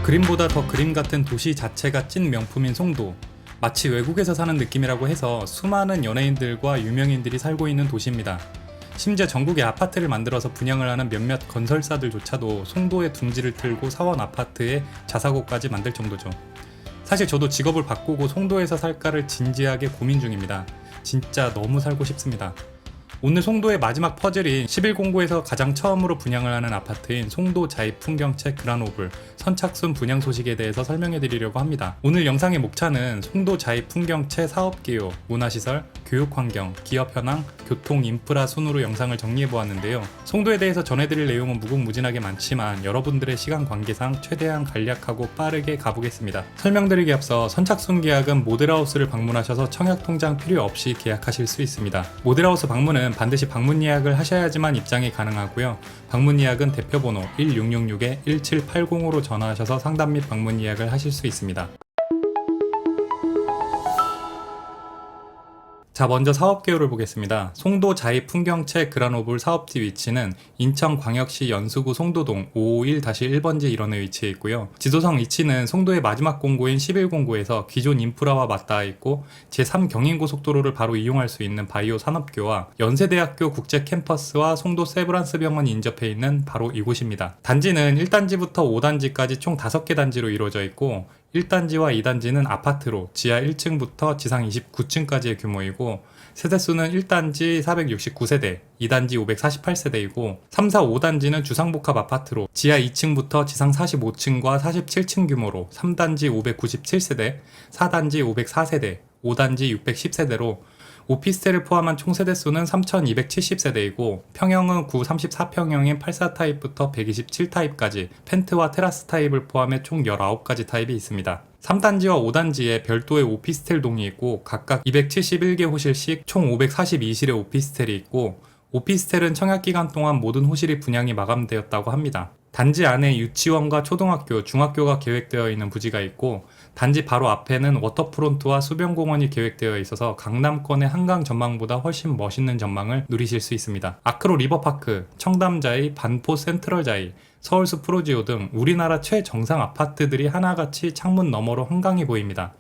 그림보다 더 그림 같은 도시 자체가 찐 명품인 송도. 마치 외국에서 사는 느낌이라고 해서 수많은 연예인들과 유명인들이 살고 있는 도시입니다. 심지어 전국에 아파트를 만들어서 분양을 하는 몇몇 건설사들조차도 송도에 둥지를 틀고 사원 아파트에 자사고까지 만들 정도죠. 사실 저도 직업을 바꾸고 송도에서 살까를 진지하게 고민 중입니다. 진짜 너무 살고 싶습니다. 오늘 송도의 마지막 퍼즐인 11공구에서 가장 처음으로 분양을 하는 아파트인 송도 자이풍경채 그라노블 선착순 분양 소식에 대해서 설명해 드리려고 합니다. 오늘 영상의 목차는 송도 자이풍경채 사업기호, 문화시설, 교육환경, 기업 현황, 교통, 인프라 순으로 영상을 정리해 보았는데요. 송도에 대해서 전해드릴 내용은 무궁무진하게 많지만 여러분들의 시간 관계상 최대한 간략하고 빠르게 가보겠습니다. 설명드리기 앞서 선착순 계약은 모델하우스를 방문하셔서 청약통장 필요 없이 계약하실 수 있습니다. 모델하우스 방문은 반드시 방문 예약을 하셔야지만 입장이 가능하고요. 방문 예약은 대표번호 1666-1780으로 전화하셔서 상담 및 방문 예약을 하실 수 있습니다. 자, 먼저 사업개요를 보겠습니다. 송도 자이풍경채 그라노블 사업지 위치는 인천광역시 연수구 송도동 551-1번지 일원에 위치해 있고요. 지도상 위치는 송도의 마지막 공구인 11공구에서 기존 인프라와 맞닿아 있고 제3경인고속도로를 바로 이용할 수 있는 바이오 산업교와 연세대학교 국제캠퍼스와 송도 세브란스 병원이 인접해 있는 바로 이곳입니다. 단지는 1단지부터 5단지까지 총 5개 단지로 이루어져 있고 1단지와 2단지는 아파트로 지하 1층부터 지상 29층까지의 규모이고 세대수는 1단지 469세대, 2단지 548세대이고 3, 4, 5단지는 주상복합 아파트로 지하 2층부터 지상 45층과 47층 규모로 3단지 597세대, 4단지 504세대, 5단지 610세대로 오피스텔을 포함한 총 세대수는 3270세대이고 평형은 934평형인 84타입부터 127타입까지 펜트와 테라스 타입을 포함해 총 19가지 타입이 있습니다. 3단지와 5단지에 별도의 오피스텔 동이 있고 각각 271개 호실씩 총 542실의 오피스텔이 있고 오피스텔은 청약기간 동안 모든 호실이 분양이 마감되었다고 합니다. 단지 안에 유치원과 초등학교, 중학교가 계획되어 있는 부지가 있고 단지 바로 앞에는 워터프론트와 수변공원이 계획되어 있어서 강남권의 한강 전망보다 훨씬 멋있는 전망을 누리실 수 있습니다. 아크로 리버파크, 청담자이, 반포 센트럴자이, 서울숲 프로지오 등 우리나라 최정상 아파트들이 하나같이 창문 너머로 한강이 보입니다.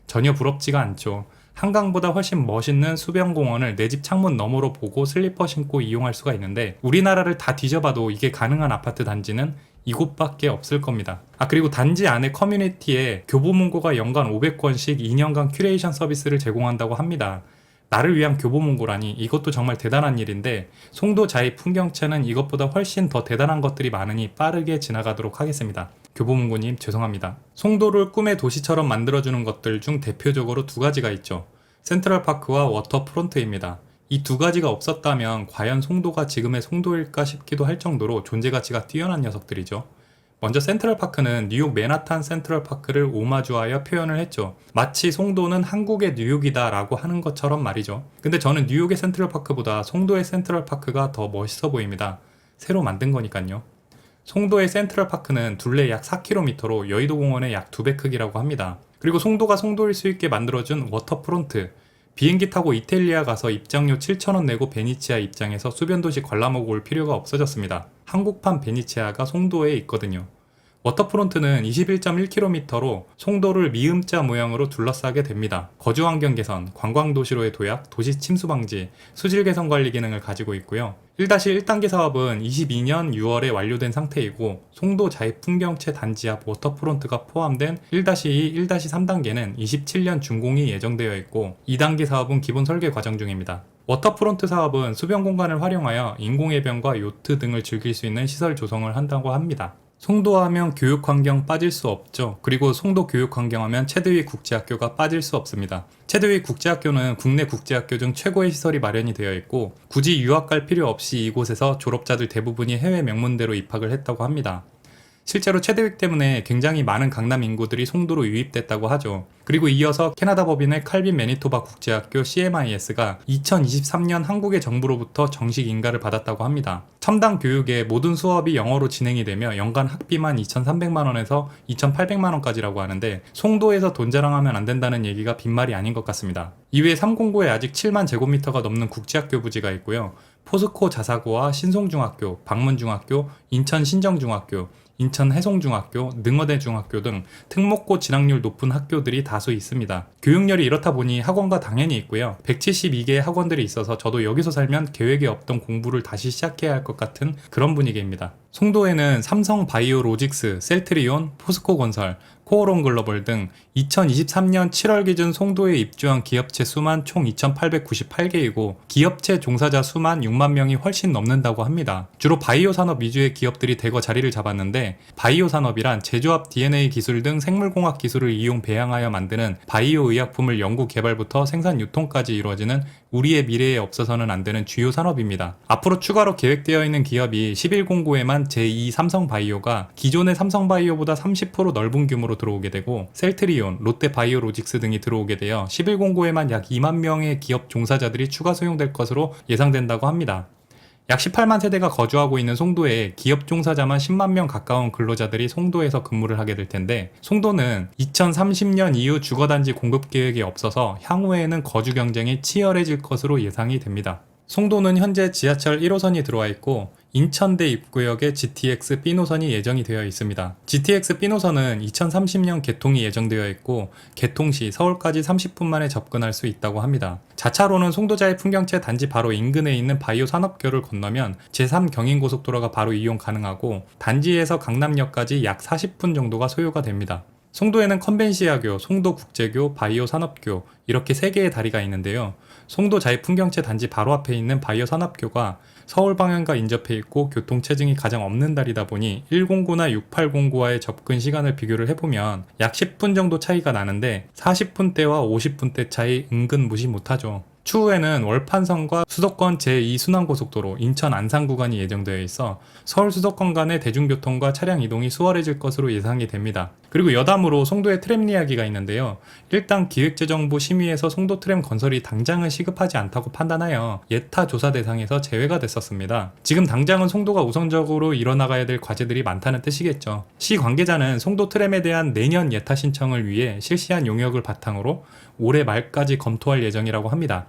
전혀 부럽지가 않죠. 한강보다 훨씬 멋있는 수변공원을 내 집 창문 너머로 보고 슬리퍼 신고 이용할 수가 있는데 우리나라를 다 뒤져봐도 이게 가능한 아파트 단지는 이곳밖에 없을 겁니다. 그리고 단지 안에 커뮤니티에 교보문고가 연간 500권씩 2년간 큐레이션 서비스를 제공한다고 합니다. 나를 위한 교보문고라니 이것도 정말 대단한 일인데 송도 자이풍경채는 이것보다 훨씬 더 대단한 것들이 많으니 빠르게 지나가도록 하겠습니다. 교보문고님 죄송합니다. 송도를 꿈의 도시처럼 만들어주는 것들 중 대표적으로 두 가지가 있죠. 센트럴파크와 워터프론트입니다. 이 두 가지가 없었다면 과연 송도가 지금의 송도일까 싶기도 할 정도로 존재가치가 뛰어난 녀석들이죠. 먼저 센트럴파크는 뉴욕 맨하탄 센트럴파크를 오마주하여 표현을 했죠. 마치 송도는 한국의 뉴욕이다 라고 하는 것처럼 말이죠. 근데 저는 뉴욕의 센트럴파크보다 송도의 센트럴파크가 더 멋있어 보입니다. 새로 만든 거니까요. 송도의 센트럴파크는 둘레 약 4km로 여의도공원의 약 2배 크기라고 합니다. 그리고 송도가 송도일 수 있게 만들어준 워터프론트, 비행기 타고 이탈리아 가서 입장료 7,000원 내고 베니치아 입장해서 수변도시 관람하고 올 필요가 없어졌습니다. 한국판 베니치아가 송도에 있거든요. 워터프론트는 21.1km로 송도를 미음자 모양으로 둘러싸게 됩니다. 거주환경 개선, 관광도시로의 도약, 도시 침수 방지, 수질 개선 관리 기능을 가지고 있고요. 1-1단계 사업은 22년 6월에 완료된 상태이고 송도 자이풍경채 단지 앞 워터프론트가 포함된 1-2, 1-3단계는 27년 준공이 예정되어 있고 2단계 사업은 기본 설계 과정 중입니다. 워터프론트 사업은 수변 공간을 활용하여 인공해변과 요트 등을 즐길 수 있는 시설 조성을 한다고 합니다. 송도 하면 교육환경 빠질 수 없죠. 그리고 송도 교육환경 하면 체드윅 국제학교가 빠질 수 없습니다. 체드윅 국제학교는 국내 국제학교 중 최고의 시설이 마련이 되어 있고 굳이 유학 갈 필요 없이 이곳에서 졸업자들 대부분이 해외 명문대로 입학을 했다고 합니다. 실제로 체드윅 때문에 굉장히 많은 강남 인구들이 송도로 유입됐다고 하죠. 그리고 이어서 캐나다 법인의 칼빈 매니토바 국제학교 CMIS가 2023년 한국의 정부로부터 정식 인가를 받았다고 합니다. 첨단 교육의 모든 수업이 영어로 진행이 되며 연간 학비만 2,300만원에서 2,800만원까지라고 하는데 송도에서 돈 자랑하면 안 된다는 얘기가 빈말이 아닌 것 같습니다. 이외에 3공구에 아직 7만 제곱미터가 넘는 국제학교 부지가 있고요. 포스코 자사고와 신송중학교, 방문중학교, 인천 신정중학교, 인천 해송중학교, 능어대 중학교 등 특목고 진학률 높은 학교들이 다수 있습니다. 교육열이 이렇다 보니 학원가 당연히 있고요. 172개의 학원들이 있어서 저도 여기서 살면 계획에 없던 공부를 다시 시작해야 할 것 같은 그런 분위기입니다. 송도에는 삼성 바이오로직스, 셀트리온, 포스코건설, 코오롱 글로벌 등 2023년 7월 기준 송도에 입주한 기업체 수만 총 2,898개이고 기업체 종사자 수만 6만 명이 훨씬 넘는다고 합니다. 주로 바이오 산업 위주의 기업들이 대거 자리를 잡았는데 바이오 산업이란 제조합 DNA 기술 등 생물공학 기술을 이용 배양하여 만드는 바이오 의약품을 연구 개발부터 생산 유통까지 이루어지는 우리의 미래에 없어서는 안 되는 주요 산업입니다. 앞으로 추가로 계획되어 있는 기업이 11공고에만 제2 삼성바이오가 기존의 삼성바이오보다 30% 넓은 규모로 들어오게 되고 셀트리온, 롯데바이오로직스 등이 들어오게 되어 11공고에만 약 2만 명의 기업 종사자들이 추가 수용될 것으로 예상된다고 합니다. 약 18만 세대가 거주하고 있는 송도에 기업 종사자만 10만 명 가까운 근로자들이 송도에서 근무를 하게 될 텐데 송도는 2030년 이후 주거단지 공급 계획이 없어서 향후에는 거주 경쟁이 치열해질 것으로 예상이 됩니다. 송도는 현재 지하철 1호선이 들어와 있고 인천대 입구역에 GTX B노선이 예정이 되어 있습니다. GTX B노선은 2030년 개통이 예정되어 있고 개통 시 서울까지 30분 만에 접근할 수 있다고 합니다. 자차로는 송도자의 풍경채 단지 바로 인근에 있는 바이오 산업교를 건너면 제3 경인고속도로가 바로 이용 가능하고 단지에서 강남역까지 약 40분 정도가 소요가 됩니다. 송도에는 컨벤시아교, 송도국제교, 바이오 산업교 이렇게 3개의 다리가 있는데요. 송도 자유풍경채 단지 바로 앞에 있는 바이오 산업교가 서울 방향과 인접해 있고 교통체증이 가장 없는 다리다 보니 109나 680고와의 접근 시간을 비교를 해보면 약 10분 정도 차이가 나는데 40분대와 50분대 차이 은근 무시 못하죠. 추후에는 월판선과 수도권 제2순환고속도로 인천 안산 구간이 예정되어 있어 서울 수도권 간의 대중교통과 차량 이동이 수월해질 것으로 예상이 됩니다. 그리고 여담으로 송도의 트램 이야기가 있는데요. 일단 기획재정부 심의에서 송도 트램 건설이 당장은 시급하지 않다고 판단하여 예타 조사 대상에서 제외가 됐었습니다. 지금 당장은 송도가 우선적으로 이뤄나가야 될 과제들이 많다는 뜻이겠죠. 시 관계자는 송도 트램에 대한 내년 예타 신청을 위해 실시한 용역을 바탕으로 올해 말까지 검토할 예정이라고 합니다.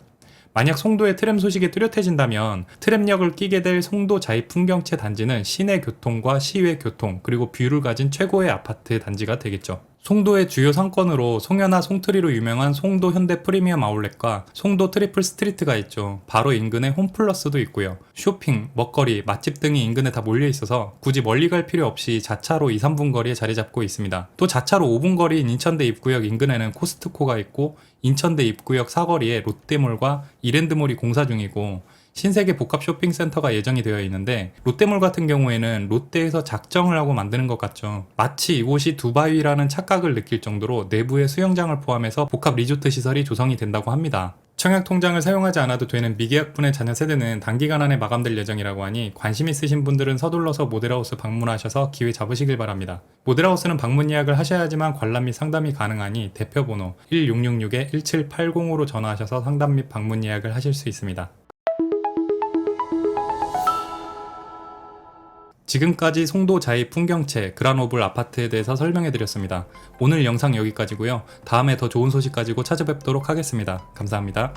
만약 송도의 트램 소식이 뚜렷해진다면 트램역을 끼게 될 송도 자이풍경채 단지는 시내 교통과 시외 교통 그리고 뷰를 가진 최고의 아파트 단지가 되겠죠. 송도의 주요 상권으로 송현아 송트리로 유명한 송도 현대 프리미엄 아울렛과 송도 트리플 스트리트가 있죠. 바로 인근에 홈플러스도 있고요. 쇼핑, 먹거리, 맛집 등이 인근에 다 몰려 있어서 굳이 멀리 갈 필요 없이 자차로 2, 3분 거리에 자리 잡고 있습니다. 또 자차로 5분 거리인 인천대 입구역 인근에는 코스트코가 있고 인천대 입구역 사거리에 롯데몰과 이랜드몰이 공사 중이고 신세계 복합 쇼핑센터가 예정이 되어 있는데 롯데몰 같은 경우에는 롯데에서 작정을 하고 만드는 것 같죠. 마치 이곳이 두바이라는 착각을 느낄 정도로 내부에 수영장을 포함해서 복합 리조트 시설이 조성이 된다고 합니다. 청약 통장을 사용하지 않아도 되는 미계약분의 자녀 세대는 단기간 안에 마감될 예정이라고 하니 관심 있으신 분들은 서둘러서 모델하우스 방문하셔서 기회 잡으시길 바랍니다. 모델하우스는 방문 예약을 하셔야지만 관람 및 상담이 가능하니 대표번호 1666-1780으로 전화하셔서 상담 및 방문 예약을 하실 수 있습니다. 지금까지 송도 자이풍경채 그라노블 아파트에 대해서 설명해드렸습니다. 오늘 영상 여기까지고요. 다음에 더 좋은 소식 가지고 찾아뵙도록 하겠습니다. 감사합니다.